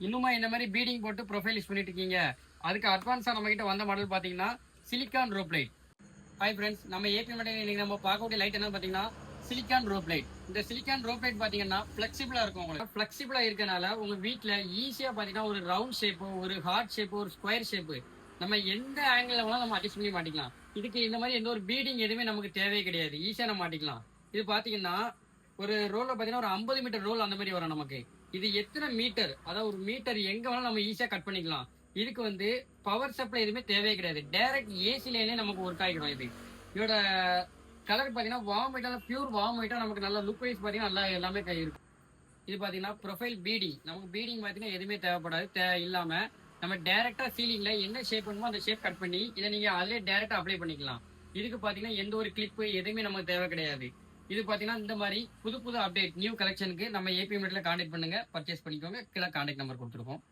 இன்னுமா இந்த மாதிரி பீடிங் போட்டு ப்ரொஃபைல் யூஸ் பண்ணிட்டு இருக்கீங்க? அதுக்கு அட்வான்ஸாக நம்ம கிட்ட வந்த மாடல் பார்த்தீங்கன்னா silicon rope light. Hi friends, நம்ம ஏபி மாடல் இன்னைக்கு நம்ம பார்க்கக்கூடிய லைட் என்ன பார்த்தீங்கன்னா சிலிக்கான் ரோப் லைட். இந்த சிலிக்கான் ரோப் லைட் பார்த்தீங்கன்னா ஃப்ளெக்சிபிளாக இருக்கும். உங்களுக்கு ஃப்ளெக்சிபிளாக இருக்கனால உங்கள் வீட்டில் ஈஸியாக பார்த்தீங்கன்னா ஒரு ரவுண்ட் ஷேப்பு, ஒரு ஹார்ட் ஷேப்பு, ஒரு ஸ்கொயர் ஷேப்பு நம்ம எந்த ஆங்கிள் வேணாலும் நம்ம அட்ஜஸ்ட் பண்ணி மாட்டிக்கலாம். இதுக்கு இந்த மாதிரி எந்த ஒரு பீடிங் எதுவுமே நமக்கு தேவையே கிடையாது, ஈஸியாக நம்ம மாட்டிக்கலாம். இது பார்த்தீங்கன்னா ஒரு ரோலில் பார்த்தீங்கன்னா ஒரு 50 மீட்டர் ரோல் அந்த மாதிரி வரும் நமக்கு. இது எத்தனை மீட்டர், அதாவது ஒரு மீட்டர் எங்கே வேணாலும் நம்ம ஈஸியாக கட் பண்ணிக்கலாம். இதுக்கு வந்து பவர் சப்ளை எதுவுமே தேவையே கிடையாது, டைரக்ட் ஏசி லைனே நமக்கு ஒர்க் ஆகிடும். இதோட கலர் பார்த்தீங்கன்னா வார்ம் ஒயிட்டாக, பியூர் வார்ம் ஒயிட்டாக நமக்கு நல்ல லுக் வைஸ் பார்த்தீங்கன்னா நல்லா எல்லாமே இருக்கும். இது பார்த்தீங்கன்னா ப்ரொஃபைல் பீடிங். நமக்கு பீடிங் பார்த்தீங்கன்னா எதுவுமே தேவைப்படாது. இல்லாமல் நம்ம டேரெக்டாக சீலிங்கில் என்ன ஷேப் பண்ணுமோ அந்த ஷேப் கட் பண்ணி இதை நீங்கள் அதிலே டேரெக்டாக அப்ளை பண்ணிக்கலாம். இதுக்கு பார்த்தீங்கன்னா எந்த ஒரு கிளிப்பு எதுவுமே நமக்கு தேவை கிடையாது. இது பார்த்தீங்கன்னா இந்த மாதிரி புது புது அப்டேட் நியூ கலெக்ஷனுக்கு நம்ம ஏபி மீட்டரில் கான்டாக்ட் பண்ணுங்கள், பர்ச்சேஸ் பண்ணிக்கோங்க. கீழே கான்டாக்ட் நம்பர் கொடுத்துருக்கோம்.